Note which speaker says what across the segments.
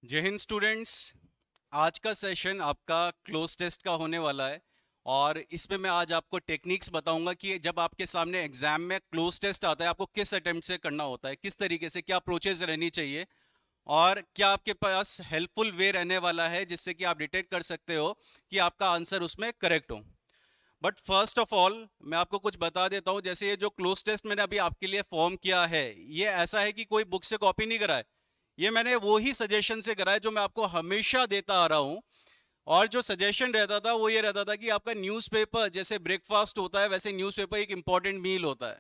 Speaker 1: जय हिंद स्टूडेंट्स। आज का सेशन आपका क्लोज टेस्ट का होने वाला है और इसमें मैं आज आपको टेक्निक्स बताऊंगा कि जब आपके सामने एग्जाम में क्लोज टेस्ट आता है आपको किस अटेम्प्ट से करना होता है, किस तरीके से क्या अप्रोचेज रहनी चाहिए और क्या आपके पास हेल्पफुल वे रहने वाला है जिससे कि आप डिटेक्ट कर सकते हो कि आपका आंसर उसमें करेक्ट हो। बट फर्स्ट ऑफ ऑल मैं आपको कुछ बता देता हूं। जैसे ये जो क्लोज टेस्ट मैंने अभी आपके लिए फॉर्म किया है, ये ऐसा है कि कोई बुक से कॉपी नहीं करा है। ये मैंने वो ही सजेशन से करा है जो मैं आपको हमेशा देता आ रहा हूं। और जो सजेशन रहता था वो ये रहता था कि आपका न्यूज़पेपर जैसे ब्रेकफास्ट होता है वैसे न्यूज़पेपर एक इंपॉर्टेंट मील होता है।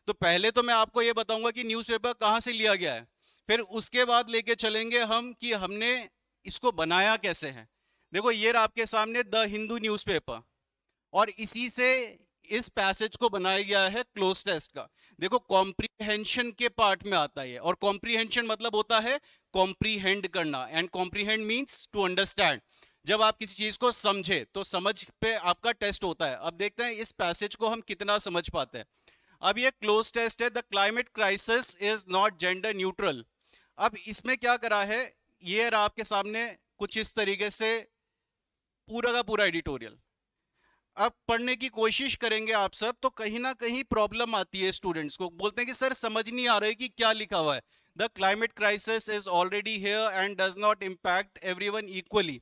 Speaker 1: तो पहले तो मैं आपको ये बताऊंगा कि न्यूज़पेपर कहाँ से लिया गया है, फिर उसके बाद लेके चलेंगे हम कि हमने इसको बनाया कैसे है। देखो ये रहा आपके सामने द हिंदू न्यूज़पेपर और इसी से इस पैसेज को बनाया गया है क्लोज टेस्ट का। देखो कॉम्प्रीहेंशन के पार्ट में आता है और कॉम्प्रीहेंशन मतलब होता है कॉम्प्रीहेंड करना, and comprehend means to understand. जब आप किसी चीज को समझे तो समझ पे आपका टेस्ट होता है। अब देखते हैं इस पैसेज को हम कितना समझ पाते हैं। अब ये क्लोज टेस्ट है, the climate crisis is not gender neutral. अब इसमें क्या करा है, ये रहा आपके सामने कुछ इस तरीके से पूरा का पूरा एडिटोरियल। अब पढ़ने की कोशिश करेंगे आप सब तो कहीं ना कहीं प्रॉब्लम आती है, स्टूडेंट्स को बोलते हैं कि सर समझ नहीं आ रहा है कि क्या लिखा हुआ है। The climate crisis is already here and does not impact everyone equally.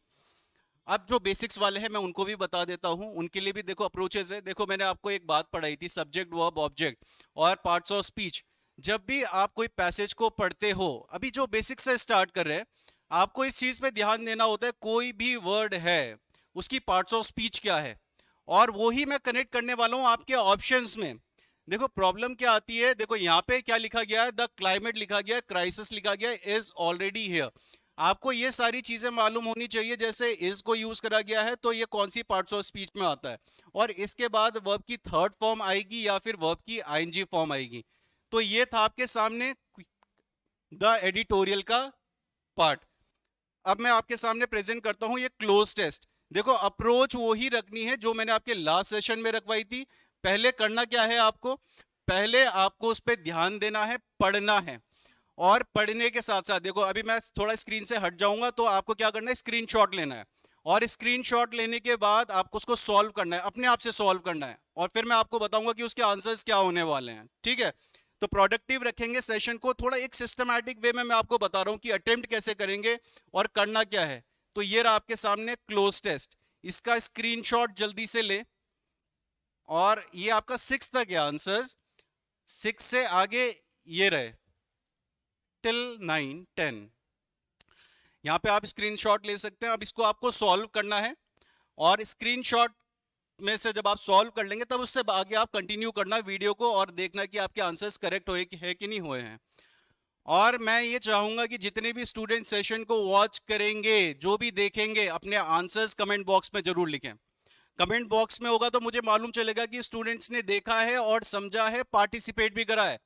Speaker 1: अब जो बेसिक्स वाले हैं मैं उनको भी बता देता हूं, उनके लिए भी देखो अप्रोचेस है। देखो मैंने आपको एक बात पढ़ाई थी, सब्जेक्ट वर्ब ऑब्जेक्ट और पार्ट्स ऑफ स्पीच। जब भी आप कोई पैसेज को पढ़ते हो, अभी जो बेसिक से स्टार्ट कर रहे हैं, आपको इस चीज पे ध्यान देना होता है कोई भी वर्ड है उसकी पार्ट्स ऑफ स्पीच क्या है, और वो ही मैं कनेक्ट करने वाला हूं आपके ऑप्शंस में। देखो प्रॉब्लम क्या आती है, देखो यहाँ पे क्या लिखा गया है, द क्लाइमेट लिखा गया है, क्राइसिस लिखा गया है, इज ऑलरेडी हियर। आपको ये सारी चीजें मालूम होनी चाहिए। जैसे इज को यूज करा गया है तो ये कौन सी पार्ट्स ऑफ स्पीच में आता है, और इसके बाद वर्ब की थर्ड फॉर्म आएगी या फिर वर्ब की आईएनजी फॉर्म आएगी। तो ये था आपके सामने द एडिटोरियल का पार्ट। अब मैं आपके सामने प्रेजेंट करता हूं ये क्लोज टेस्ट। देखो अप्रोच वो ही रखनी है जो मैंने आपके लास्ट सेशन में रखवाई थी। पहले करना क्या है आपको, पहले आपको उस पर ध्यान देना है, पढ़ना है। और पढ़ने के साथ साथ देखो अभी मैं थोड़ा स्क्रीन से हट जाऊंगा तो आपको क्या करना है, स्क्रीनशॉट लेना है। और स्क्रीनशॉट लेने के बाद आपको उसको सॉल्व करना है, अपने आप से सॉल्व करना है, और फिर मैं आपको बताऊंगा कि उसके आंसर्स क्या होने वाले हैं। ठीक है, तो प्रोडक्टिव रखेंगे सेशन को, थोड़ा एक सिस्टमैटिक वे में मैं आपको बता रहा हूं कि अटेम्प्ट कैसे करेंगे और करना क्या है। तो ये रहा आपके सामने क्लोज टेस्ट, इसका स्क्रीनशॉट जल्दी से ले। और ये आपका 6 तक है आंसर्स, 6 से आगे ये रहे टिल 9 10। यहाँ पे आप स्क्रीनशॉट ले सकते हैं। अब इसको आपको सॉल्व करना है, और स्क्रीनशॉट में से जब आप सॉल्व कर लेंगे तब उससे आगे आप कंटिन्यू करना वीडियो को और देखना कि आपके आंसर्स करेक्ट हुए कि है कि नहीं हुए हैं। और मैं ये चाहूंगा कि जितने भी स्टूडेंट सेशन को वॉच करेंगे, जो भी देखेंगे, अपने आंसर्स कमेंट बॉक्स में जरूर लिखें। कमेंट बॉक्स में होगा तो मुझे मालूम चलेगा कि स्टूडेंट्स ने देखा है और समझा है, पार्टिसिपेट भी करा है।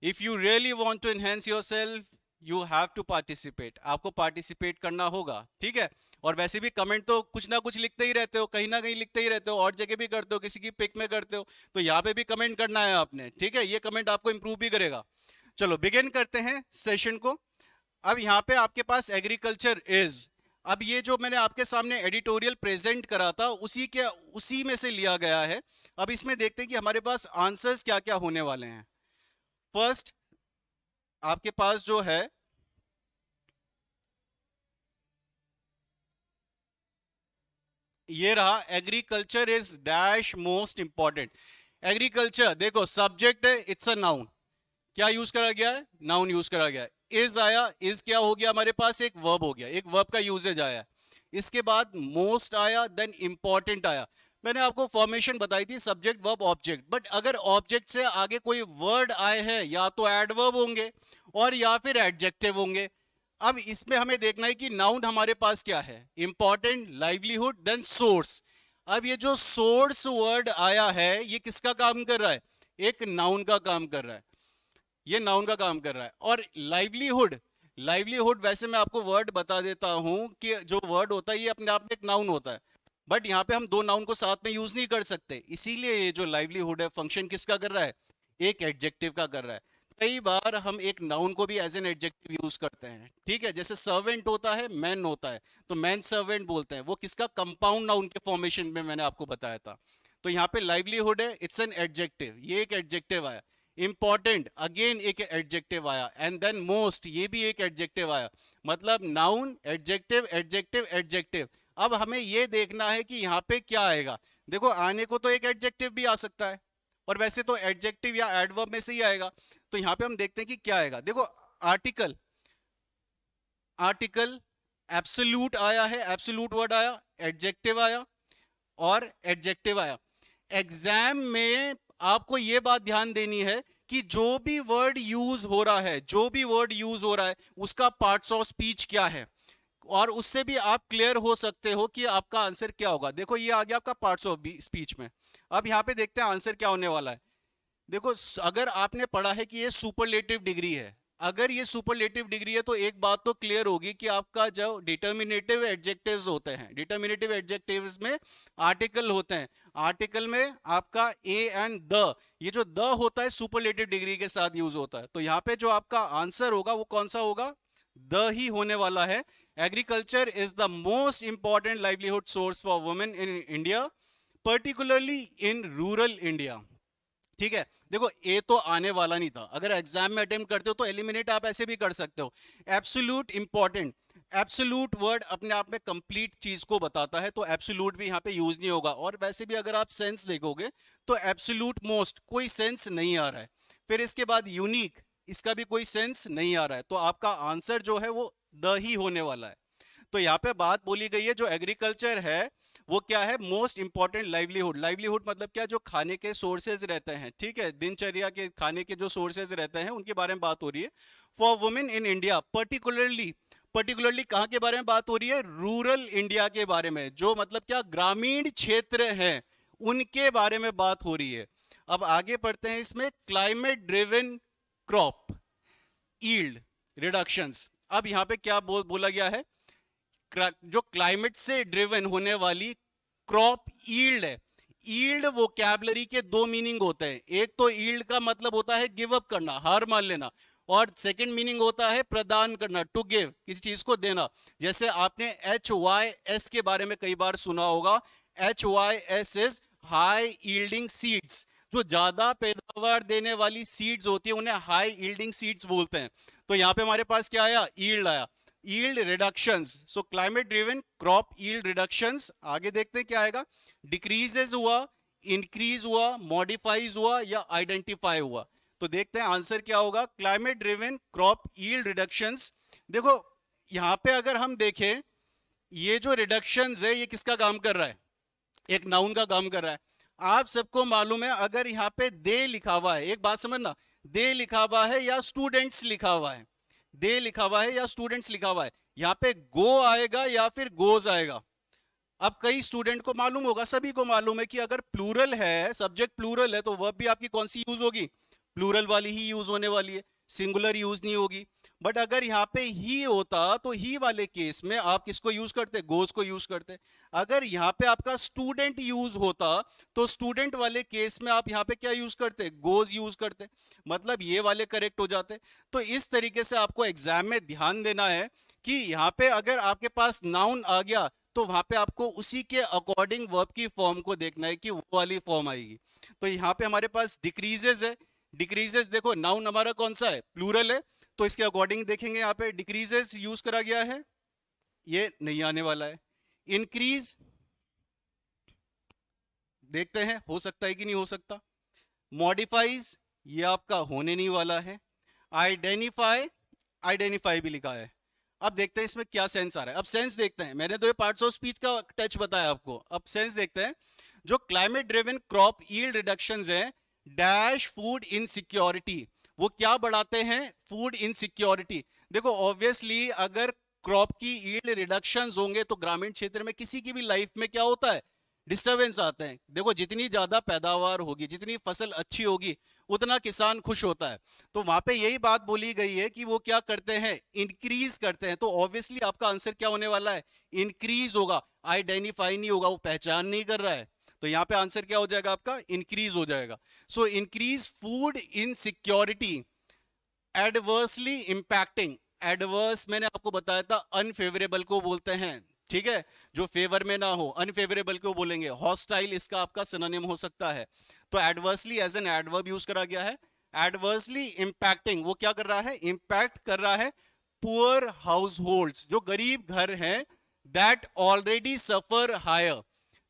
Speaker 1: If you really want to enhance yourself you have to participate, आपको पार्टिसिपेट करना होगा। ठीक है, और वैसे भी कमेंट तो कुछ ना कुछ लिखते ही रहते हो, कहीं ना कहीं लिखते ही रहते हो, और जगह भी करते हो, किसी की पिक में करते हो, तो यहाँ पे भी कमेंट करना है आपने। ठीक है, ये कमेंट आपको इंप्रूव भी करेगा। चलो बिगिन करते हैं सेशन को। अब यहाँ पे आपके पास एग्रीकल्चर इज, अब ये जो मैंने आपके सामने एडिटोरियल प्रेजेंट करा था उसी में से लिया गया है। अब इसमें देखते हैं कि हमारे पास आंसर्स क्या क्या होने वाले हैं। फर्स्ट आपके पास जो है ये रहा, agriculture is dash most important. Agriculture देखो सब्जेक्ट है, इट्स अ नाउन। क्या यूज करा गया है, नाउन यूज करा गया है। इज आया, इज क्या हो गया हमारे पास, एक वर्ब हो गया, एक वर्ब का यूजेज आया। इसके बाद मोस्ट आया, देन इंपॉर्टेंट आया। मैंने आपको फॉर्मेशन बताई थी सब्जेक्ट वर्ब ऑब्जेक्ट, बट अगर ऑब्जेक्ट से आगे कोई वर्ड आए हैं या तो एडवर्ब होंगे और या फिर एडजेक्टिव होंगे। अब इसमें हमें देखना है कि नाउन हमारे पास क्या है, इंपॉर्टेंट, लाइवलीहुड, देन सोर्स। अब ये जो सोर्स वर्ड आया है ये किसका काम कर रहा है, एक नाउन का काम कर रहा है। ये नाउन का काम कर रहा है। और लाइवलीहुड, लाइवलीहुड वैसे मैं आपको वर्ड बता देता हूं कि जो वर्ड होता है ये अपने आप में एक नाउन होता है, बट यहाँ पे हम दो नाउन को साथ में यूज नहीं कर सकते, इसीलिए ये जो लाइवलीहुड है फंक्शन किसका कर रहा है, एक एडजेक्टिव का कर रहा है। कई बार हम एक नाउन को भी एज एन एडजेक्टिव यूज करते हैं, ठीक है, जैसे सर्वेंट होता है, मैन होता है, तो मैन सर्वेंट बोलते हैं, वो किसका कंपाउंड नाउन के फॉर्मेशन में मैंने आपको बताया था। तो यहाँ पे लाइवलीहुड है, इट्स एन एडजेक्टिव, ये एक एडजेक्टिव आया। इंपॉर्टेंट अगेन एक एडजेक्टिव आया, एंड देन मोस्ट ये भी एक एडजेक्टिव आया। मतलब नाउन, एडजेक्टिव, एडजेक्टिव, एडजेक्टिव। अब हमें ये देखना है कि यहाँ पे क्या आएगा। देखो आने को तो एक एडजेक्टिव भी आ सकता है, और वैसे तो एडजेक्टिव या एडवर्ब में से ही आएगा। तो यहां पे हम देखते हैं कि क्या आएगा। देखो आर्टिकल, आर्टिकल, एब्सोल्यूट आया है, एब्सोल्यूट वर्ड आया, एडजेक्टिव आया और एडजेक्टिव आया। एग्जाम में आपको यह बात ध्यान देनी है कि जो भी वर्ड यूज हो रहा है, जो भी वर्ड यूज हो रहा है, उसका पार्ट्स ऑफ स्पीच क्या है, और उससे भी आप क्लियर हो सकते हो कि आपका आंसर क्या होगा। देखो ये आ गया आपका पार्ट्स ऑफ स्पीच में। अब यहां पे देखते हैं आंसर क्या होने वाला है। देखो अगर आपने पढ़ा है कि ये सुपरलेटिव डिग्री है, अगर ये सुपरलेटिव डिग्री है तो एक बात तो क्लियर होगी कि आपका जो डिटर्मिनेटिव एडजेक्टिव्स होते हैं, डिटर्मिनेटिव एडजेक्टिव्स में आर्टिकल होते हैं, आर्टिकल में आपका ए एंड द, ये जो द होता है सुपरलेटिव डिग्री के साथ यूज होता है। तो यहाँ पे जो आपका आंसर होगा वो कौन सा होगा, द ही होने वाला है। Agriculture is the most important livelihood source for women in India, particularly in rural India. ठीक है, देखो ए तो आने वाला नहीं था, अगर एग्जाम में अटेम्प्ट करते हो तो एलिमिनेट आप ऐसे भी कर सकते हो। एब्सोल्यूट इंपॉर्टेंट, एब्सोल्यूट वर्ड अपने आप में कंप्लीट चीज को बताता है, तो एब्सोल्यूट भी यहाँ पे यूज नहीं होगा। और वैसे भी अगर आप सेंस देखोगे तो एब्सोल्यूट मोस्ट कोई सेंस नहीं आ रहा है। फिर इसके बाद यूनिक, इसका भी कोई सेंस नहीं आ रहा है, तो आपका आंसर जो है वो द ही होने वाला है। तो यहाँ पे बात बोली गई है जो एग्रीकल्चर है वो क्या है, मोस्ट इंपॉर्टेंट लाइवलीहुड। लाइवलीहुड मतलब क्या, जो खाने के सोर्सेज रहते हैं, ठीक है, दिनचर्या के खाने के जो सोर्सेज रहते हैं उनके बारे में बात हो रही है। For women in India, particularly, particularly कहाँ के बारे में बात हो रही है, रूरल इंडिया के बारे में, जो मतलब क्या ग्रामीण क्षेत्र हैं उनके बारे में बात हो रही है। अब आगे पढ़ते हैं इसमें, climate driven crop yield reductions. अब यहाँ पे क्या बोला गया है, जो क्लाइमेट से ड्रिवन होने वाली क्रॉप यील्ड है। यील्ड वोकैबुलरी के दो मीनिंग होते हैं, एक तो यील्ड का मतलब होता है गिव अप करना, हार मान लेना, और सेकंड मीनिंग होता है प्रदान करना, टू गिव, किसी चीज को देना। जैसे आपने HYS के बारे में कई बार सुना होगा, HYS is high yielding seeds, जो ज्यादा पैदावार देने वाली सीड्स होती है उन्हें हाई यील्डिंग सीड्स बोलते हैं। तो यहाँ पे हमारे पास क्या आया, यील्ड आया, yield reductions, so climate driven crop yield reductions। आगे देखते हैं क्या आएगा, डिक्रीजेस हुआ, इंक्रीज हुआ, मॉडिफाइज हुआ या आइडेंटिफाई हुआ। तो देखते हैं आंसर क्या होगा, climate driven crop yield reductions. देखो यहां पे अगर हम देखें, ये जो रिडक्शंस है ये किसका काम कर रहा है, एक नाउन का काम कर रहा है। आप सबको मालूम है अगर यहाँ पे दे लिखा हुआ है, एक बात समझना, दे लिखा हुआ है या स्टूडेंट्स लिखा हुआ है, दे लिखा हुआ है या स्टूडेंट्स लिखा हुआ है, यहाँ पे गो आएगा या फिर गोज आएगा। अब कई स्टूडेंट को मालूम होगा, सभी को मालूम है कि अगर प्लूरल है, सब्जेक्ट प्लूरल है, तो वर्ब भी आपकी कौन सी यूज होगी, प्लूरल वाली ही यूज होने वाली है, सिंगुलर यूज नहीं होगी। बट अगर यहाँ पे ही होता तो ही वाले केस में आप किसको यूज करते, गोज को यूज करते। अगर यहाँ पे आपका स्टूडेंट यूज होता तो स्टूडेंट वाले केस में आप यहाँ पे क्या यूज करते, गोज यूज करते, मतलब ये वाले करेक्ट हो जाते। तो इस तरीके से आपको एग्जाम में ध्यान देना है कि यहाँ पे अगर आपके पास नाउन आ गया तो वहां पे आपको उसी के अकॉर्डिंग वर्ब की फॉर्म को देखना है कि वो वाली फॉर्म आएगी। तो यहाँ पे हमारे पास डिक्रीजेस है, डिक्रीजेस देखो नाउन हमारा कौन सा है, प्लूरल है, तो इसके अकॉर्डिंग देखेंगे यहाँ पे डिक्रीजेस यूज करा गया है, ये नहीं आने वाला है। इंक्रीज देखते हैं हो सकता है कि नहीं हो सकता। मॉडिफाइज ये आपका होने नहीं वाला है। आइडेंटिफाई, आइडेंटिफाई भी लिखा है। अब देखते हैं इसमें क्या सेंस आ रहा है। अब सेंस देखते हैं, मैंने तो ये पार्ट्स ऑफ स्पीच का टच बताया आपको, अब सेंस देखते हैं। जो climate driven crop yield reductions हैं, डैश फूड इनसिक्योरिटी, वो क्या बढ़ाते हैं, फूड इनसिक्योरिटी। देखो ऑब्वियसली अगर क्रॉप की यील्ड रिडक्शंस होंगे तो ग्रामीण क्षेत्र में किसी की भी लाइफ में क्या होता है, डिस्टरबेंस आते हैं। देखो जितनी ज्यादा पैदावार होगी, जितनी फसल अच्छी होगी, उतना किसान खुश होता है। तो वहां पे यही बात बोली गई है कि वो क्या करते हैं, इंक्रीज करते हैं। तो ऑब्वियसली आपका आंसर क्या होने वाला है, इंक्रीज होगा, आइडेंटिफाई नहीं होगा, वो पहचान नहीं कर रहा है। तो यहाँ पे आंसर क्या हो जाएगा आपका, इंक्रीज हो जाएगा। So increase food insecurity, adversely impacting, adverse मैंने आपको बताया था अनफेवरेबल को बोलते हैं, ठीक है, जो फेवर में ना हो, अनफेवरेबल को बोलेंगे। हॉस्टाइल इसका आपका सिनोनिम हो सकता है। तो adversely as an adverb use करा गया है। एडवर्सली इंपैक्टिंग, वो क्या कर रहा है, इंपैक्ट कर रहा है पुअर हाउस होल्ड्स, जो गरीब घर हैं, that already suffer higher,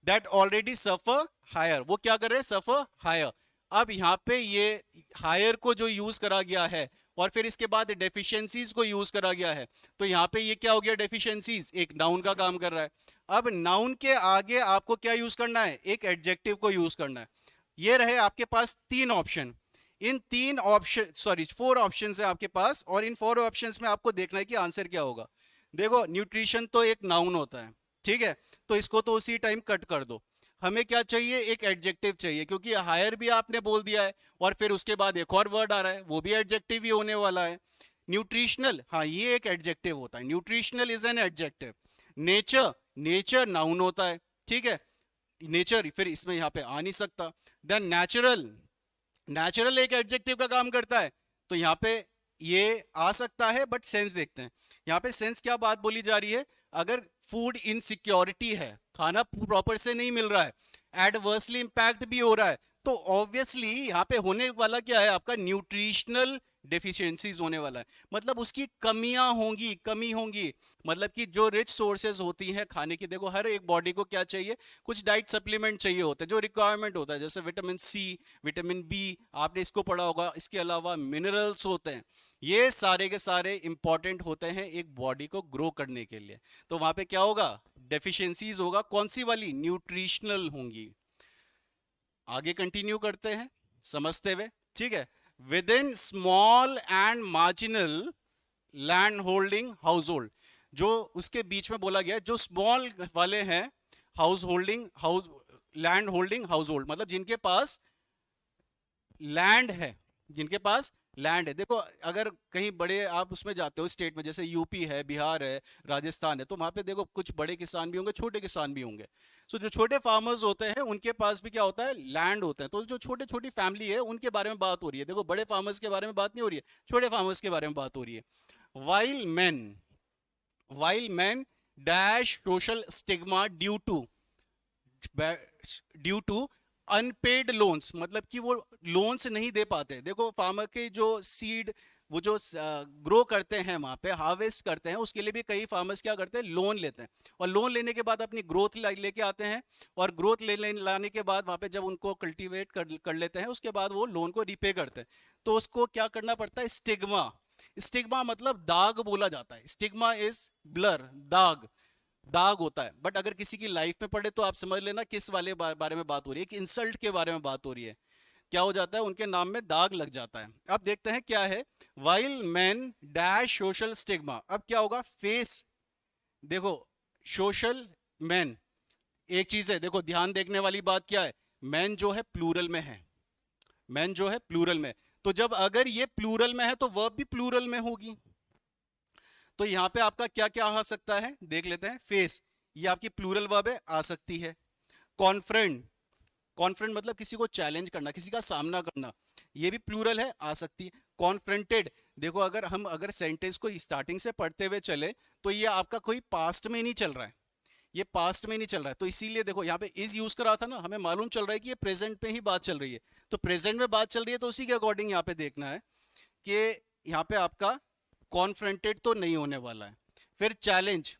Speaker 1: that already suffer higher, वो क्या कर रहे हैं, सफर हायर। अब यहाँ पे ये हायर को जो यूज करा गया है और फिर इसके बाद डेफिशिएंसीज को यूज करा गया है, तो यहाँ पे ये क्या हो गया, डेफिशिएंसीज एक नाउन का काम कर रहा है। अब नाउन के आगे आपको क्या यूज करना है, एक एडजेक्टिव को यूज करना है। ये रहे आपके पास तीन ऑप्शन, इन तीन ऑप्शन, सॉरी 4 ऑप्शंस है आपके पास, और इन 4 ऑप्शंस में आपको देखना है कि आंसर क्या होगा। देखो न्यूट्रिशन तो एक नाउन होता है, ठीक है, तो इसको तो उसी टाइम कट कर दो। हमें क्या चाहिए, एक एडजेक्टिव चाहिए, क्योंकि हायर भी आपने बोल दिया है और फिर उसके बाद एक और वर्ड आ रहा है, वो भी एडजेक्टिव ही होने वाला है। न्यूट्रिशनल, हाँ ये एक एडजेक्टिव होता है, nutritional is an adjective. Nature, nature noun होता है, ठीक है, नेचर फिर इसमें यहाँ पे आ नहीं सकता। देन नेचुरल, नेचुरल एक एडजेक्टिव का काम करता है, तो यहाँ पे ये आ सकता है, बट सेंस देखते हैं। यहाँ पे सेंस क्या बात बोली जा रही है, अगर फूड इनसिक्योरिटी है, खाना प्रॉपर से नहीं मिल रहा है, एडवर्सली इंपैक्ट भी हो रहा है, तो ऑब्वियसली यहाँ पे होने वाला क्या है, आपका न्यूट्रिशनल डेफिशिएंसीज होने वाला है, मतलब उसकी कमियां होंगी, कमी होंगी। मतलब कि जो रिच सोर्सेज होती हैं खाने की, देखो हर एक बॉडी को क्या चाहिए, कुछ डाइट सप्लीमेंट चाहिए होते हैं, जो रिक्वायरमेंट होता है, जैसे विटामिन सी, विटामिन बी, आपने इसको पढ़ा होगा। इसके अलावा मिनरल्स होते हैं, ये सारे के सारे इंपॉर्टेंट होते हैं एक बॉडी को ग्रो करने के लिए। तो वहां पे क्या होगा, डेफिशिएंसीज होगा, कौन सी वाली, न्यूट्रिशनल होंगी। आगे कंटिन्यू करते हैं समझते हुए, ठीक है। With in small and marginal land holding house hold, जो उसके बीच में बोला गया है, जो स्मॉल वाले हैं, house holding, house land holding house hold, मतलब जिनके पास लैंड है, जिनके पास लैंड है। देखो अगर कहीं बड़े आप उसमें जाते हो स्टेट में, जैसे यूपी है, बिहार है, राजस्थान है, तो वहां पे देखो कुछ बड़े किसान भी होंगे, छोटे किसान भी होंगे। सो जो छोटे फार्मर्स होते हैं उनके पास भी क्या होता है, लैंड होता है। तो जो छोटे छोटी फैमिली है उनके बारे में बात हो रही है, देखो बड़े फार्मर्स के बारे में बात नहीं हो रही है, छोटे फार्मर्स के बारे में बात हो रही है। While man, while man dash social stigma due to unpaid loans, मतलब कि वो लोन्स नहीं दे पाते। देखो फार्मर के जो सीड, वो जो ग्रो करते हैं वहां पे, हार्वेस्ट करते हैं, उसके लिए भी कई फार्मर्स क्या करते हैं, लोन लेते हैं, और लोन लेने के बाद अपनी ग्रोथ लेके आते हैं, और ग्रोथ लाने के बाद वहां पे जब उनको कल्टीवेट कर लेते हैं, उसके बाद वो लोन को रिपे करते हैं। तो उसको क्या करना पड़ता है, स्टिग्मा, स्टिग्मा मतलब दाग बोला जाता है, स्टिग्मा इज ब्लर, दाग, दाग होता है। बट अगर किसी की लाइफ में पड़े तो आप समझ लेना किस वाले बारे में बात हो रही है, कि इंसल्ट के बारे में बात हो रही है, क्या हो जाता है, उनके नाम में दाग लग जाता है। अब देखते हैं क्या है, while man dash social stigma, अब क्या होगा, फेस, देखो सोशल मैन, एक चीज है, देखो ध्यान देखने वाली बात क्या है, मैन जो है प्लूरल में है, मैन जो है प्लूरल में, तो जब अगर ये प्लूरल में है तो वर्ब भी प्लूरल में होगी। तो यहां पे आपका क्या क्या आ सकता है, देख लेते हैं। फेस, ये आपकी प्लूरल वर्ब है, आ सकती है। कॉन्फ्रेंट, कॉन्फ्रेंट मतलब किसी को चैलेंज करना, किसी का सामना करना, ये भी प्लूरल है, आ सकती है। कॉन्फ्रेंटेड, देखो अगर हम सेंटेंस को स्टार्टिंग से पढ़ते हुए चले तो ये आपका कोई पास्ट में नहीं चल रहा है, ये पास्ट में नहीं चल रहा है, तो इसीलिए देखो यहाँ पे इज यूज करा था ना, हमें मालूम चल रहा है कि ये प्रेजेंट पे ही बात चल रही है। तो प्रेजेंट में बात चल रही है तो उसी के अकॉर्डिंग यहाँ पे देखना है कि यहाँ पे आपका कॉन्फ्रंटेड तो नहीं होने वाला है। फिर चैलेंज,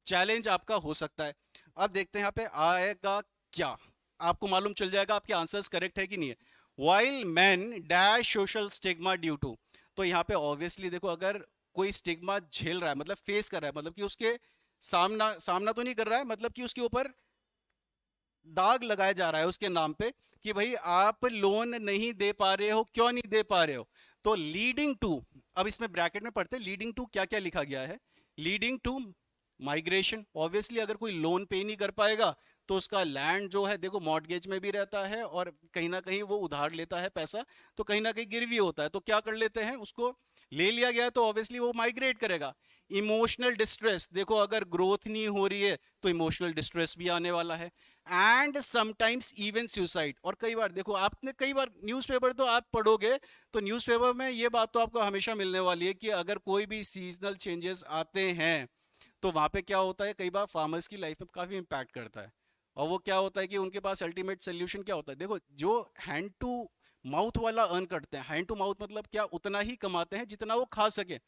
Speaker 1: चैलेंज आपका हो सकता है। अब देखते हैं यहाँ पे आएगा क्या, आपको मालूम चल जाएगा आपके आंसर्स करेक्ट है कि नहीं है। While man dash social stigma due to, तो यहाँ पे ऑब्वियसली देखो अगर कोई स्टिग्मा झेल रहा है, मतलब फेस कर रहा है, मतलब कि उसके सामना सामना तो नहीं कर रहा है, मतलब कि उसके ऊपर दाग लगाया जा रहा है उसके नाम पे, कि भाई आप लोन नहीं दे पा रहे हो, क्यों नहीं दे पा रहे हो। तो लीडिंग टू, अब इसमें ब्रैकेट में पढ़ते हैं लीडिंग टू क्या क्या लिखा गया है, लीडिंग टू माइग्रेशन। ऑब्वियसली अगर कोई लोन पे नहीं कर पाएगा तो उसका लैंड जो है देखो मॉर्गेज में भी रहता है, और कहीं ना कहीं वो उधार लेता है पैसा, तो कहीं ना कहीं गिरवी होता है, तो क्या कर लेते हैं, उसको ले लिया गया तो ऑब्वियसली वो माइग्रेट करेगा। इमोशनल डिस्ट्रेस, देखो अगर ग्रोथ नहीं हो रही है तो इमोशनल डिस्ट्रेस भी आने वाला है। And sometimes even suicide. और कई बार देखो, आपने कई बार न्यूज़पेपर तो आप पढ़ोगे तो न्यूज़पेपर में ये बात तो आपको हमेशा मिलने वाली है कि अगर कोई भी सीजनल चेंजेस आते हैं तो वहां पे क्या होता है, कई बार फार्मर्स की लाइफ में काफी इंपैक्ट करता है। और वो क्या होता है कि उनके पास अल्टीमेट सोल्यूशन क्या होता है, देखो जो हैंड टू माउथ वाला अर्न करते हैं, हैंड टू माउथ मतलब क्या, उतना ही कमाते हैं जितना वो खा सके।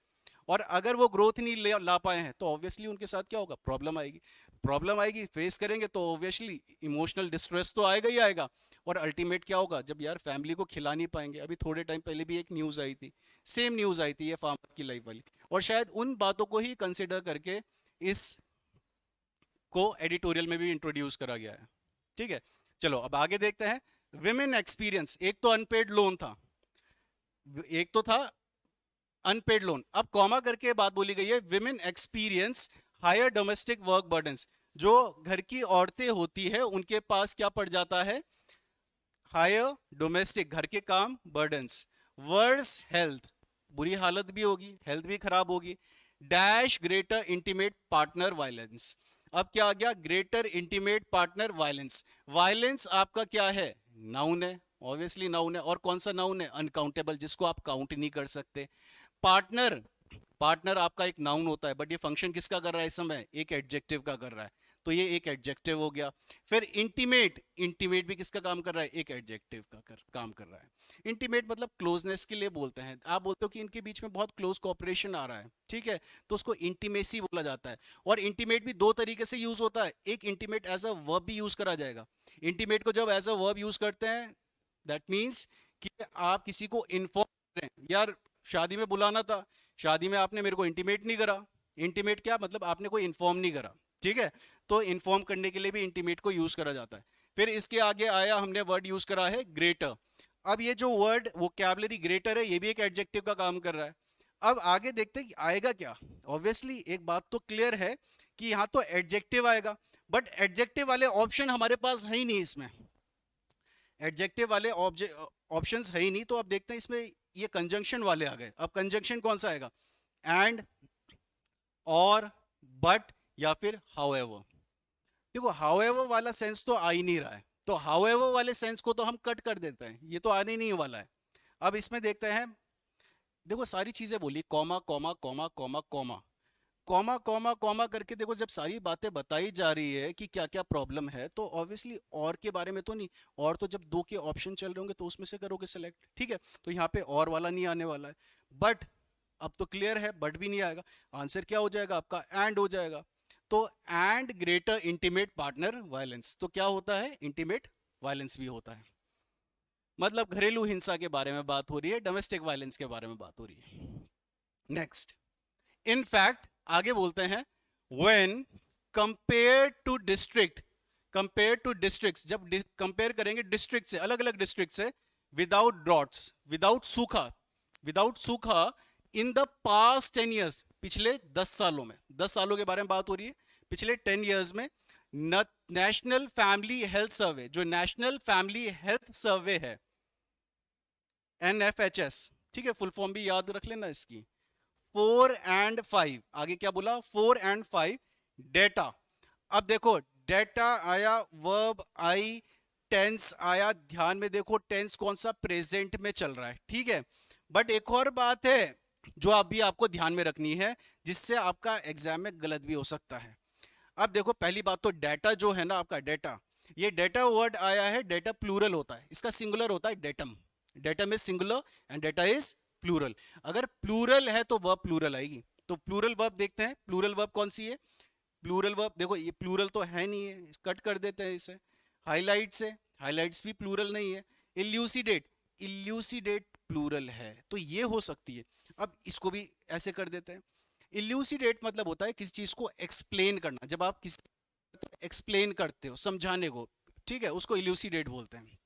Speaker 1: और अगर वो ग्रोथ नहीं ला पाए हैं तो ऑब्वियसली उनके साथ क्या होगा, प्रॉब्लम आएगी। प्रॉब्लम आएगी, फेस करेंगे तो ऑब्वियसली इमोशनल डिस्ट्रेस तो आएगा ही आएगा। और अल्टीमेट क्या होगा, जब यार फैमिली को खिला नहीं पाएंगे, अभी थोड़े टाइम पहले भी एक न्यूज़ आई थी, सेम न्यूज़ आई थी ये फार्मर की लाइफ वाली, और शायद उन बातों को ही कंसिडर करके इस को एडिटोरियल में भी इंट्रोड्यूस करा गया है। ठीक है, चलो अब आगे देखते हैं। विमेन एक्सपीरियंस, एक तो अनपेड लोन था, एक तो था अनपेड लोन, अब कॉमा करके बात बोली गई है, women experience higher domestic work burdens. जो घर की औरतें होती है उनके पास क्या पड़ जाता है, हायर डोमेस्टिक, घर के काम, बर्डन्स। वर्स हेल्थ, बुरी हालत भी होगी, हेल्थ भी खराब होगी। Dash greater intimate partner violence, अब क्या आ गया, greater intimate partner violence. Violence आपका क्या है, नाउन है, ऑब्वियसली नाउन है। और कौन सा नाउन है, अनकाउंटेबल, जिसको आप काउंट नहीं कर सकते। पार्टनर, पार्टनर आपका एक नाउन होता है, बट ये फंक्शन किसका कर रहा है इस समय, एक एडजेक्टिव का कर रहा है, तो ये एक एडजेक्टिव हो गया। फिर इंटीमेट, इंटीमेट भी किसका काम कर रहा है, एक एडजेक्टिव का काम कर रहा है। इंटीमेट मतलब क्लोजनेस के लिए बोलते हैं, आप बोलते हो कि इनके बीच में बहुत क्लोज कोऑपरेशन आ रहा है, ठीक है, तो उसको इंटीमेसी बोला जाता है। और इंटीमेट भी दो तरीके से यूज होता है, एक इंटीमेट एज अ वर्ब भी यूज करा जाएगा। इंटीमेट को जब एज अ वर्ब यूज करते हैं, दैट मीन्स कि आप किसी को इन्फॉर्म करें, यार शादी में बुलाना था, शादी में आपने मेरे को इंटीमेट नहीं करा। इंटीमेट क्या मतलब, आपने कोई इन्फॉर्म नहीं करा, ठीक है, तो इन्फॉर्म करने के लिए भी इंटीमेट को यूज करा जाता है। फिर इसके आगे आया, हमने वर्ड यूज करा है ग्रेटर। अब ये जो वर्ड वोकैबुलरी ग्रेटर है, ये भी एक एडजेक्टिव का काम कर रहा है। अब आगे देखते हैं कि आएगा क्या। ऑब्वियसली एक बात तो क्लियर है कि यहाँ तो एडजेक्टिव आएगा, बट एडजेक्टिव वाले ऑप्शन हमारे पास है ही नहीं इसमें, एडजेक्टिव वाले ऑप्शंस है ही नहीं। तो अब देखते हैं इसमें ये कंजंक्शन वाले आ गए। अब कंजंक्शन कौन सा आएगा, एंड, और, बट, या फिर हाउएवर। देखो हाउएवर वाला सेंस तो आ ही नहीं रहा है, तो हाउएवर वाले सेंस को तो हम कट कर देते हैं, ये तो आने नहीं वाला है। अब इसमें देखते हैं, देखो सारी चीजें बोली, comma comma comma comma comma, comma comma comma करके, देखो जब सारी बातें बताई जा रही है कि क्या क्या प्रॉब्लम है, तो ऑब्वियसली और के बारे में तो नहीं, और तो जब दो के ऑप्शन चल रहे होंगे तो उसमें से करोगे सेलेक्ट, ठीक है, तो यहाँ पे और वाला नहीं आने वाला है। बट अब तो क्लियर है, बट भी नहीं आएगा, आंसर क्या हो जाएगा आपका, एंड हो जाएगा। तो and greater intimate partner violence, तो क्या होता है, इंटीमेट वायलेंस भी होता है। मतलब घरेलू हिंसा के बारे में बात हो रही है, डोमेस्टिक वायलेंस के बारे में बात हो रही है। नेक्स्ट, इन फैक्ट, आगे बोलते हैं, when compare to district, compare to district, जब कंपेयर करेंगे डिस्ट्रिक्ट से, अलग अलग डिस्ट्रिक्ट से, विदाउट ड्रॉट्स, विदाउट सूखा, विदाउट सूखा, इन द पास्ट 10 years, पिछले 10 सालों में, 10 सालों के बारे में बात हो रही है, पिछले 10 years में, नेशनल फैमिली हेल्थ सर्वे, जो नेशनल फैमिली हेल्थ सर्वे है, NFHS, ठीक है, फुल फॉर्म भी याद रख लेना इसकी, 4 and 5, आगे क्या बोला, 4 and 5 डेटा। अब देखो डेटा आया, वर्ब आई, टेंस आया, ध्यान में देखो टेंस कौन सा, प्रेजेंट में चल रहा है, ठीक है। बट एक और बात है जो अभी आपको ध्यान में रखनी है, जिससे आपका एग्जाम में गलत भी हो सकता है। अब देखो पहली बात तो डेटा जो है ना आपका, डेटा, ये डेटा वर्ड आया है, डेटा प्लूरल होता है, इसका सिंगुलर होता है datum, datum is singular and data is plural. अगर प्लूरल है तो वर्ब प्लूरल आएगी। तो प्लूरल वर्ब देखते हैं, प्लूरल वर्ब कौन सी है, प्लूरल वर्ब देखो, ये प्लूरल तो है नहीं है, कट कर देते हैं इसे। हाईलाइट से, हाईलाइट्स भी प्लूरल नहीं है। इल्यूसिडेट, इल्यूसिडेट प्लूरल है, तो ये हो सकती है। अब इसको भी ऐसे कर देते हैं। इल्यूसिडेट मतलब होता है किसी चीज को एक्सप्लेन करना, जब आप किसी एक्सप्लेन करते हो, समझाने को, ठीक है, उसको इल्यूसिडेट बोलते हैं।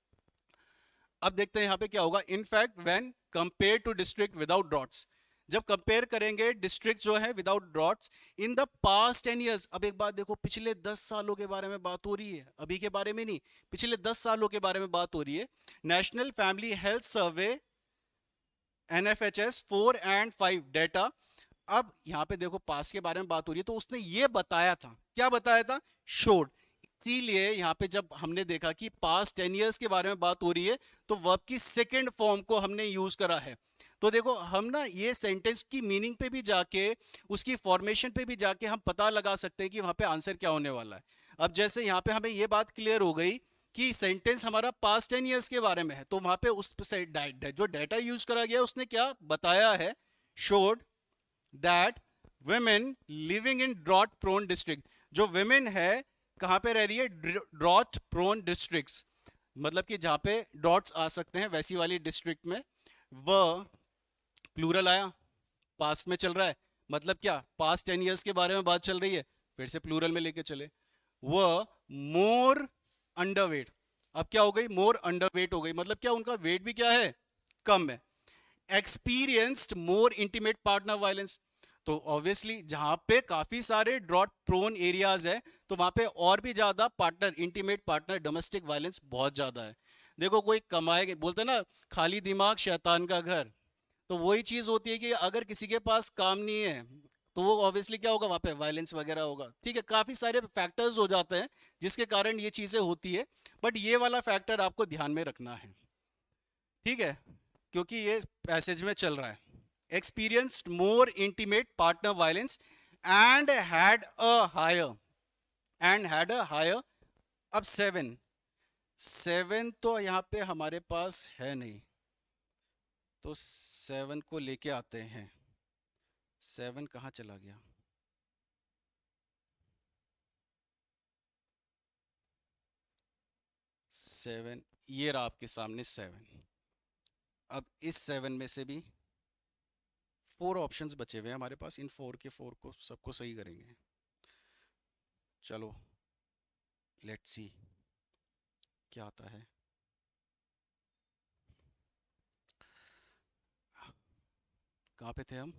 Speaker 1: अब देखते हैं यहाँ पे क्या होगा, in fact when compare to district without droughts, जब कंपेयर करेंगे डिस्ट्रिक्ट जो है without droughts, in the past 10 years। अब एक बात देखो, पिछले 10 सालों के बारे में बात हो रही है, अभी के बारे में नहीं, पिछले 10 सालों के बारे में बात हो रही है। National family health survey NFHS 4 and 5 data. अब यहाँ पे देखो पास के बारे में बात हो रही है, तो उसने ये बताया था, क्या बताया था, शोड, इसीलिए यहाँ पे जब हमने देखा कि पास्ट 10 ईयर्स के बारे में बात हो रही है तो वर्ब की सेकंड फॉर्म को हमने यूज करा है। तो देखो हम ना ये सेंटेंस की मीनिंग पे भी जाके, उसकी फॉर्मेशन पे भी जाके हम पता लगा सकते हैं कि वहां पे आंसर क्या होने वाला है। अब जैसे यहाँ पे हमें ये बात क्लियर हो गई कि सेंटेंस हमारा पास्ट 10 ईयर्स के बारे में है, तो वहां पे उस जो डाटा यूज करा गया उसने क्या बताया है, showed that women living in drought prone district, जो women है कहां पे रह रही है, ड्रॉट प्रोन डिस्ट्रिक्ट्स, मतलब कि जहां पे ड्रॉट्स आ सकते हैं वैसी वाली डिस्ट्रिक्ट में। वह प्लूरल आया, पास्ट में चल रहा है, मतलब क्या पास्ट 10 ईयर्स के बारे में बात चल रही है, फिर से प्लूरल में लेके चले। वह मोर अंडरवेट, अब क्या हो गई, मोर अंडरवेट हो गई, मतलब क्या उनका वेट भी क्या है, कम है। Experienced more intimate partner violence, तो ऑब्वियसली जहां पे काफी सारे ड्रॉट प्रोन एरियाज है तो वहां पे और भी ज्यादा partner, intimate partner, domestic violence बहुत ज्यादा है। देखो कोई कमाए, बोलते ना खाली दिमाग शैतान का घर, तो वही चीज होती है कि अगर किसी के पास काम नहीं है तो वो ऑब्वियसली क्या होगा, वहां पे वायलेंस वगैरह होगा। ठीक है, काफी सारे फैक्टर्स हो जाते हैं जिसके कारण ये चीजें होती है, बट ये वाला फैक्टर आपको ध्यान में रखना है, ठीक है, क्योंकि ये पैसेज में चल रहा है। Experienced more intimate partner violence and had a higher, अब सेवन, सेवन तो यहाँ पे हमारे पास है नहीं, तो सेवन को लेके आते हैं। सेवन कहाँ चला गया, सेवन, ये रहा आपके सामने सेवन। अब इस सेवन में से भी फोर ऑप्शंस बचे हुए हैं हमारे पास, इन फोर के फोर को सबको सही करेंगे। चलो लेट्स सी क्या आता है। कहाँ पे थे हम,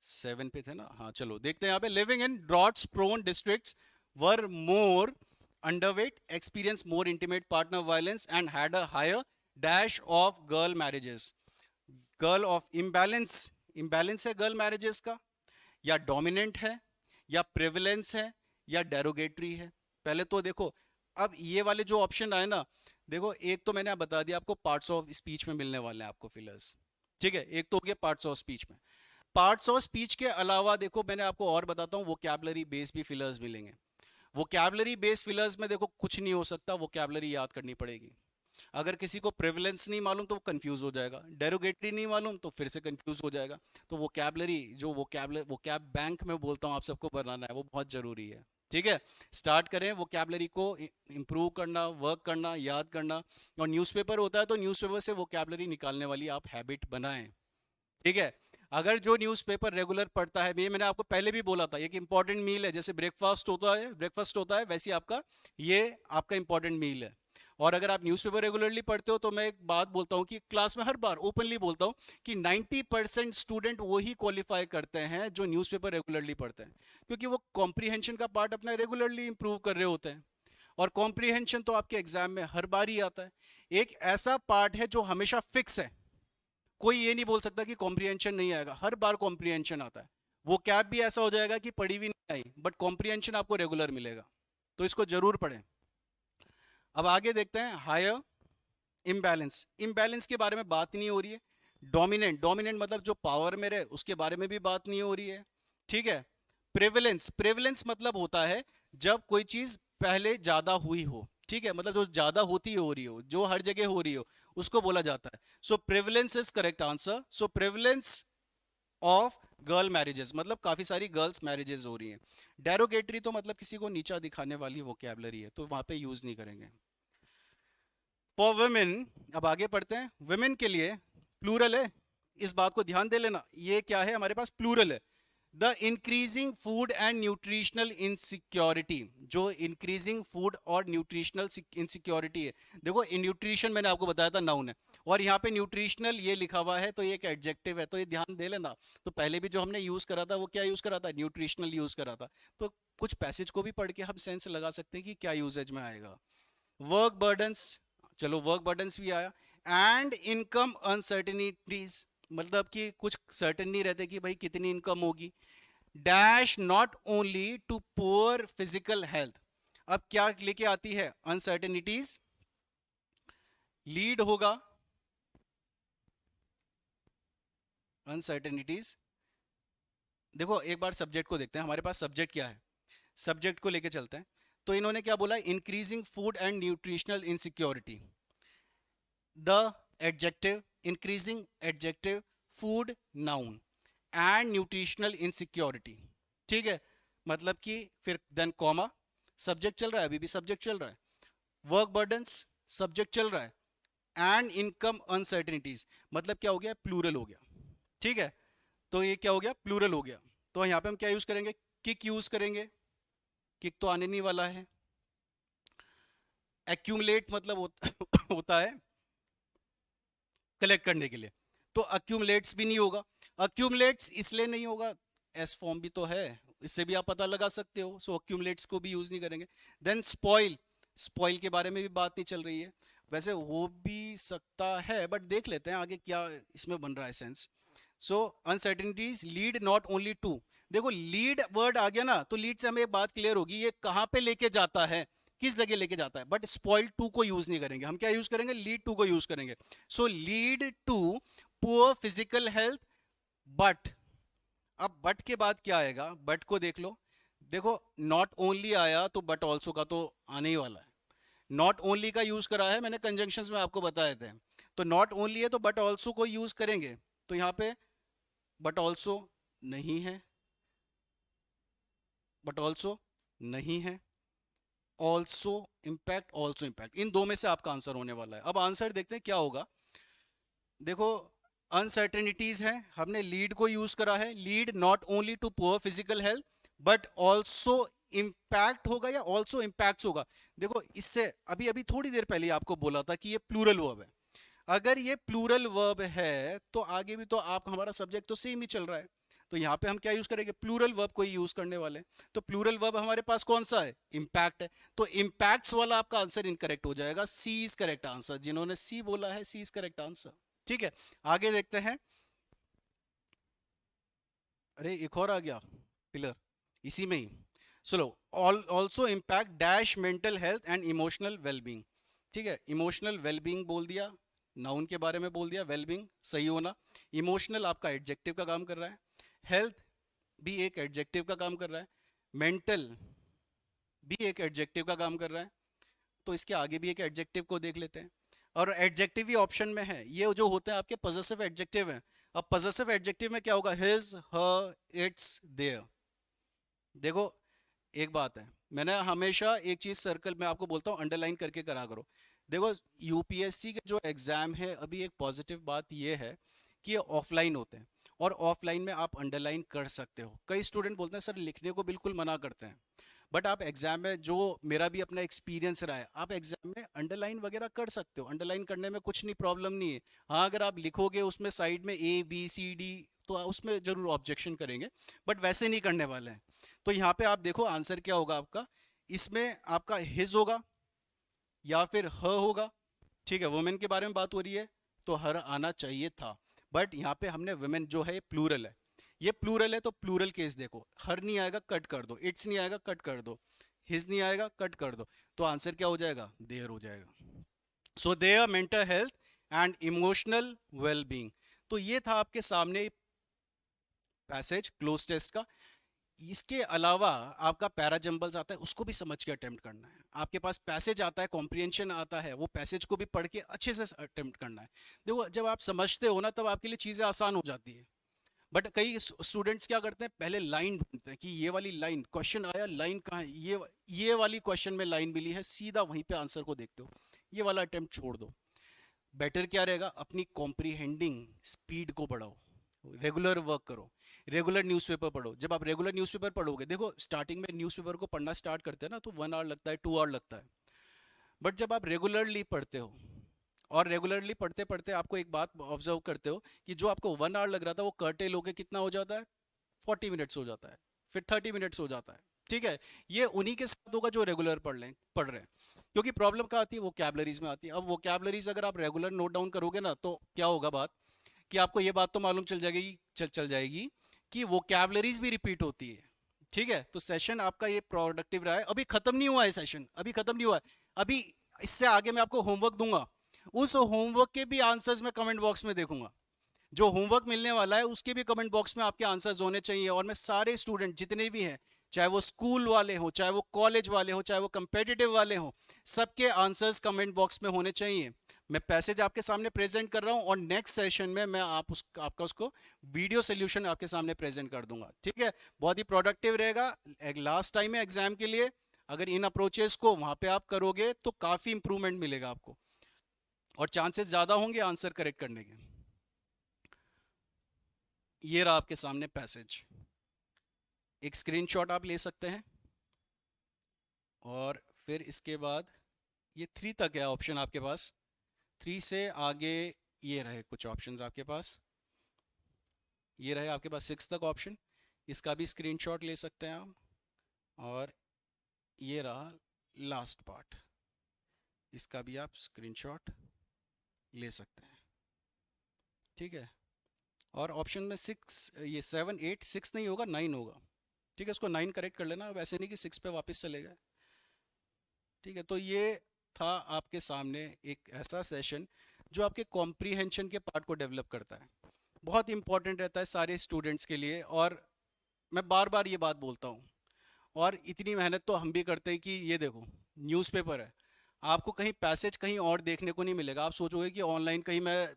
Speaker 1: सेवन पे थे ना, हाँ चलो देखते हैं यहाँ पे। Living in droughts prone districts were more underweight, experience more intimate partner violence and had a higher dash of girl marriages. Girl of imbalance, imbalance है गर्ल मैरिजेस का, या डोमिनेंट है, या प्रिविलेंस है, या डेरोगेटरी है। पहले तो देखो, अब ये वाले जो ऑप्शन आए ना, देखो एक तो मैंने बता दिया आपको पार्ट्स ऑफ स्पीच में मिलने वाले हैं आपको फिलर्स, ठीक है, एक तो हो गया पार्ट्स ऑफ स्पीच में। पार्ट्स ऑफ स्पीच के अलावा देखो मैंने आपको और बताता हूँ, वोकैबुलरी बेस भी फिलर्स मिलेंगे। वोकैबुलरी बेस फिलर्स में देखो कुछ नहीं हो सकता, वोकैबुलरी याद करनी पड़ेगी। अगर किसी को प्रेवलेंस नहीं मालूम तो वो कंफ्यूज हो जाएगा, डेरोगेटरी नहीं मालूम तो फिर से कंफ्यूज हो जाएगा। तो वोकैबुलरी, जो वोकैब बैंक में बोलता हूँ आप सबको बनाना है, वो बहुत जरूरी है। ठीक है, स्टार्ट करें वोकैबुलरी को इम्प्रूव करना, वर्क करना, याद करना। और न्यूज़पेपर होता है तो न्यूज़पेपर से वोकैबुलरी निकालने वाली आप हैबिट बनाएं। ठीक है, अगर जो न्यूज़पेपर रेगुलर पढ़ता है, ये मैंने आपको पहले भी बोला था, एक इंपॉर्टेंट मील है, जैसे ब्रेकफास्ट होता है वैसे आपका ये आपका इंपॉर्टेंट मील है। और अगर आप न्यूज़पेपर रेगुलरली पढ़ते हो तो मैं एक बात बोलता हूँ कि क्लास में हर बार ओपनली बोलता हूँ कि 90% स्टूडेंट वही क्वालिफाई करते हैं जो न्यूज़पेपर रेगुलरली पढ़ते हैं, क्योंकि वो कॉम्प्रीहेंशन का पार्ट अपना रेगुलरली इंप्रूव कर रहे होते हैं। और कॉम्प्रीहेंशन तो आपके एग्जाम में हर बार ही आता है, एक ऐसा पार्ट है जो हमेशा फिक्स है। कोई ये नहीं बोल सकता कि कॉम्प्रिहेंशन नहीं आएगा, हर बार कॉम्प्रिहेंशन आता है। वो कैप भी ऐसा हो जाएगा कि पढ़ी भी नहीं आई, बट कॉम्प्रिहेंशन आपको रेगुलर मिलेगा, तो इसको जरूर पढ़ें। अब आगे देखते हैं हायर इम्बैलेंस, इम्बैलेंस के बारे में बात नहीं हो रही है। डोमिनेंट, डोमिनेंट मतलब जो पावर में रहे उसके बारे में भी बात नहीं हो रही है। ठीक है, प्रेवलेंस, प्रेवलेंस मतलब होता है जब कोई चीज पहले ज्यादा हुई हो, ठीक है, मतलब जो ज्यादा होती हो रही हो, जो हर जगह हो रही हो, उसको बोला जाता है। So prevalence is correct answer. So prevalence of girl marriages मतलब काफी सारी गर्ल्स मैरिजेस हो रही हैं। डेरोगेटरी तो मतलब किसी को नीचा दिखाने वाली वोकैबुलरी है, तो वहां पे यूज नहीं करेंगे। फॉर वुमेन, अब आगे पढ़ते हैं, वुमेन के लिए प्लूरल है, इस बात को ध्यान दे लेना, ये क्या है हमारे पास, प्लूरल है। The increasing food and nutritional insecurity, जो इंक्रीजिंग फूड और न्यूट्रिशनल इनसिक्योरिटी है, देखो न्यूट्रिशन मैंने आपको बताया था नाउन है, और यहाँ पे न्यूट्रिशनल ये लिखा हुआ है तो ये एक एडजेक्टिव है, तो ये ध्यान दे लेना। तो पहले भी जो हमने यूज करा था वो क्या यूज करा था, न्यूट्रिशनल यूज करा था। तो कुछ पैसेज को भी पढ़ के हम सेंस लगा सकते हैं कि क्या यूजेज में आएगा। वर्क बर्डन्स, चलो वर्क बर्डन्स भी आया। एंड इनकम अनसर्टेनिटीज, मतलब कि कुछ सर्टेन नहीं रहते कि भाई कितनी इनकम होगी। Dash not only to poor physical health, अब क्या लेके आती है? अनसर्टेनिटीज। लीड होगा अनसर्टेनिटीज। देखो एक बार सब्जेक्ट को देखते हैं, हमारे पास सब्जेक्ट क्या है, सब्जेक्ट को लेके चलते हैं। तो इन्होंने क्या बोला? Increasing food and nutritional insecurity. The adjective increasing adjective, food noun, and nutritional insecurity. ठीक है, मतलब कि फिर देन कॉमा, सब्जेक्ट चल रहा है, अभी भी सब्जेक्ट चल रहा है, वर्क बर्डन्स सब्जेक्ट चल रहा है, एंड इनकम अनसर्टेनिटीज, मतलब क्या हो गया? प्लूरल हो गया। ठीक है, तो ये क्या हो गया? प्लूरल हो गया। तो यहाँ पे हम क्या यूज करेंगे? किक यूज करेंगे। किक तो आने नहीं वाला है। एक्यूमुलेट मतलब होता है कलेक्ट करने के लिए, तो अक्यूमुलेट्स भी नहीं होगा। अक्यूमुलेट्स इसलिए नहीं होगा, एस फॉर्म भी तो है, इससे भी आप पता लगा सकते हो, सो अक्यूमुलेट्स को भी यूज नहीं करेंगे। देन स्पॉइल, स्पॉइल के बारे में भी बात नहीं चल रही है, वैसे हो भी सकता है बट देख लेते हैं आगे क्या इसमें बन रहा है sense. So uncertainties lead not only to, देखो लीड वर्ड आ गया ना, तो लीड से हमें एक बात क्लियर होगी, ये कहां पे लेके जाता है, किस जगह लेके जाता है। बट स्पॉइल टू को यूज नहीं करेंगे, हम क्या यूज करेंगे? लीड टू को यूज करेंगे। So lead to poor physical health, but, अब बट के बाद क्या आएगा? बट को देख लो, देखो नॉट ओनली आया तो बट ऑल्सो का तो आने ही वाला है। नॉट ओनली का यूज करा है मैंने कंजंक्शंस में आपको बताए थे, तो नॉट ओनली है तो बट ऑल्सो को यूज करेंगे, तो यहां पे बट ऑल्सो नहीं है, बट ऑल्सो नहीं है, ऑल्सो इम्पैक्ट, ऑल्सो इम्पैक्ट, इन दो में से आपका आंसर होने वाला है। अब आंसर देखते हैं क्या होगा। देखो अनसर्टेनिटीज है, हमने लीड को यूज करा है, lead not only to poor physical health but also impact होगा या ऑल्सो इम्पैक्ट होगा। देखो इससे अभी अभी थोड़ी देर पहले आपको बोला था कि ये प्लूरल वर्ब है, अगर ये प्लूरल वर्ब है तो आगे भी तो आप, हमारा सब्जेक्ट तो सेम ही चल रहा है, तो यहाँ पे हम क्या यूज करेंगे? प्लूरल वर्ब को ही यूज करने वाले हैं। तो प्लूरल वर्ब हमारे पास कौन सा है? इम्पैक्ट है, तो इम्पैक्ट्स वाला आपका आंसर इनकरेक्ट हो जाएगा, सी इज करेक्ट आंसर, जिन्होंने सी बोला है सी इज करेक्ट आंसर। ठीक है, आगे देखते हैं। अरे एक और आ गया पिलर इसी में ही, चलो। Also impact dash mental health and emotional wellbeing. ठीक है, इमोशनल वेलबींग बोल दिया, नाउन के बारे में बोल दिया, वेलबींग सही होना। इमोशनल आपका एडजेक्टिव का काम कर रहा है, हेल्थ भी एक एडजेक्टिव का काम कर रहा है, मेंटल भी एक एडजेक्टिव का काम कर रहा है, तो इसके आगे भी एक एडजेक्टिव को देख लेते हैं। और एडजेक्टिव ही ऑप्शन में है, ये जो होते हैं आपके पॉजेसिव एडजेक्टिव हैं। अब पॉजेसिव एडजेक्टिव में क्या होगा? His, her, its, their. देखो एक बात है, मैंने हमेशा एक चीज सर्कल में आपको बोलता हूँ, अंडरलाइन करके करा करो। देखो यूपीएससी के जो एग्जाम है, अभी एक पॉजिटिव बात ये है कि ये ऑफलाइन होते हैं, और ऑफलाइन में आप अंडरलाइन कर सकते हो। कई स्टूडेंट बोलते हैं सर लिखने को बिल्कुल मना करते हैं, बट आप एग्जाम में, जो मेरा भी अपना एक्सपीरियंस रहा है, आप एग्जाम में अंडरलाइन वगैरह कर सकते हो, अंडरलाइन करने में कुछ नहीं, प्रॉब्लम नहीं है। हाँ अगर आप लिखोगे उसमें साइड में ए बी सी डी, तो उसमें जरूर ऑब्जेक्शन करेंगे, बट वैसे नहीं करने वाले हैं। तो यहाँ पे आप देखो आंसर क्या होगा आपका, इसमें आपका हिज होगा या फिर ह होगा। ठीक है, वुमेन के बारे में बात हो रही है तो हर आना चाहिए था, बट यहाँ पे हमने वुमेन जो है प्लूरल है, ये प्लूरल है तो प्लूरल केस देखो, हर नहीं आएगा कट कर दो, इट्स नहीं आएगा कट कर दो, हिज नहीं आएगा कट कर दो, तो आंसर क्या हो जाएगा? देयर हो जाएगा। So their mental health and emotional wellbeing. तो ये था आपके सामने पैसेज क्लोज टेस्ट का। इसके अलावा आपका पैराजंबल्स आता है, उसको भी समझ के अटेम्प्ट करना है। आपके पास पैसेज आता है, कॉम्प्रिहेंशन आता है, वो पैसेज को भी पढ़ के अच्छे से अटेम्प्ट करना है। देखो जब आप समझते हो ना, तब आपके लिए चीज़ें आसान हो जाती है। बट कई स्टूडेंट्स क्या करते हैं, पहले लाइन ढूंढते हैं कि ये वाली लाइन, क्वेश्चन आया लाइन कहाँ है, ये वाली क्वेश्चन में लाइन मिली है, सीधा वहीं पे आंसर को देखते हो, ये वाला अटेम्प्ट छोड़ दो। बेटर क्या रहेगा, अपनी कॉम्प्रीहेंडिंग स्पीड को बढ़ाओ, रेगुलर वर्क करो, रेगुलर न्यूज़पेपर पढ़ो। जब आप रेगुलर न्यूज़पेपर पढ़ोगे, देखो स्टार्टिंग में न्यूज़पेपर को पढ़ना स्टार्ट करते हैं ना, तो 1 आवर लगता है, 2 आवर लगता है, बट जब आप रेगुलरली पढ़ते हो, और रेगुलरली पढ़ते पढ़ते आपको एक बात ऑब्जर्व करते हो कि जो आपको 1 आवर लग रहा था, वो कर्टेल होके कितना हो जाता है? 40 मिनट्स हो जाता है, फिर 30 मिनट्स हो जाता है। ठीक है, ये उन्हीं के साथ होगा जो रेगुलर पढ़ रहे हैं। क्योंकि प्रॉब्लम कहाँ आती है? वोकैबलरीज में आती है। अब वोकैबलरीज अगर आप रेगुलर नोट डाउन करोगे ना, तो क्या होगा बात, कि आपको ये बात तो मालूम चल जाएगी कि वोकैबलरीज भी रिपीट होती है। ठीक है, तो सेशन आपका ये प्रोडक्टिव रहा है। अभी खत्म नहीं हुआ है सेशन, अभी खत्म नहीं हुआ है। अभी इससे आगे मैं आपको होमवर्क दूंगा, उस होमवर्क के भी आंसर्स मैं कमेंट बॉक्स में देखूंगा। जो होमवर्क मिलने वाला है उसके भी कमेंट बॉक्स में आपके आंसर्स होने चाहिए। और मैं सारे स्टूडेंट जितने भी हैं, चाहे वो स्कूल वाले हो, चाहे वो कॉलेज वाले हो, चाहे वो कंपेटिटिव वाले हो, सबके आंसर्स कमेंट बॉक्स में होने चाहिए। मैं पैसेज आपके सामने प्रेजेंट कर रहा हूं और नेक्स्ट सेशन में मैं आपका उसको वीडियो सोल्यूशन आपके सामने प्रेजेंट कर दूंगा। ठीक है, बहुत ही प्रोडक्टिव रहेगा। एक लास्ट टाइम है एग्जाम के लिए, अगर इन अप्रोचेस को वहां पे आप करोगे तो काफी इंप्रूवमेंट मिलेगा आपको और चांसेस ज्यादा होंगे आंसर करेक्ट करने के। ये रहा आपके सामने पैसेज, एक स्क्रीनशॉट आप ले सकते हैं। और फिर इसके बाद ये 3 तक है ऑप्शन आपके पास, 3 से आगे ये रहे कुछ ऑप्शंस आपके पास, ये रहे आपके पास 6 तक ऑप्शन, इसका भी स्क्रीनशॉट ले सकते हैं आप। और ये रहा लास्ट पार्ट, इसका भी आप स्क्रीनशॉट ले सकते हैं। ठीक है, और ऑप्शन में 6, ये 7 8 6 नहीं होगा, 9 होगा। ठीक है, इसको 9 करेक्ट कर लेना, वैसे नहीं कि 6 पे वापस चले गए। ठीक है, तो ये था आपके सामने एक ऐसा सेशन जो आपके कॉम्प्रीहेंशन के पार्ट को डेवलप करता है। बहुत इंपॉर्टेंट रहता है सारे स्टूडेंट्स के लिए। और मैं बार बार ये बात बोलता हूँ, और इतनी मेहनत तो हम भी करते हैं कि ये देखो न्यूज़पेपर है, आपको कहीं पैसेज कहीं और देखने को नहीं मिलेगा। आप सोचोगे कि ऑनलाइन कहीं मैं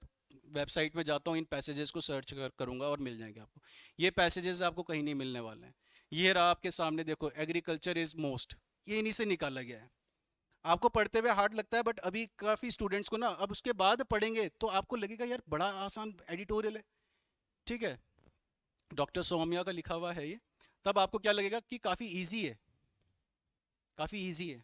Speaker 1: वेबसाइट में जाता हूँ, इन पैसेजेस को सर्च करूंगा और मिल जाएंगे आपको। ये पैसेजेस आपको कहीं नहीं मिलने वाले हैं। ये रहा आपके सामने, देखो एग्रीकल्चर इज मोस्ट, ये इन्हीं से निकाला गया है। आपको पढ़ते हुए हार्ड लगता है, बट अभी काफ़ी स्टूडेंट्स को ना, अब उसके बाद पढ़ेंगे तो आपको लगेगा यार बड़ा आसान एडिटोरियल है। ठीक है, डॉक्टर सोम्या का लिखा हुआ है ये, तब आपको क्या लगेगा कि काफ़ी इजी है, काफ़ी इजी है।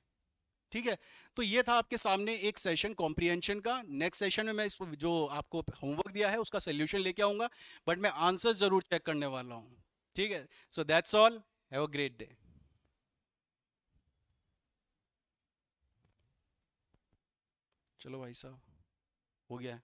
Speaker 1: ठीक है, तो ये था आपके सामने एक सेशन कॉम्प्रिहेंशन का। नेक्स्ट सेशन में मैं इसको जो आपको होमवर्क दिया है उसका सोल्यूशन लेके आऊंगा, बट मैं आंसर जरूर चेक करने वाला हूँ। ठीक है, so that's all, have a great day. चलो भाई साहब, हो गया है।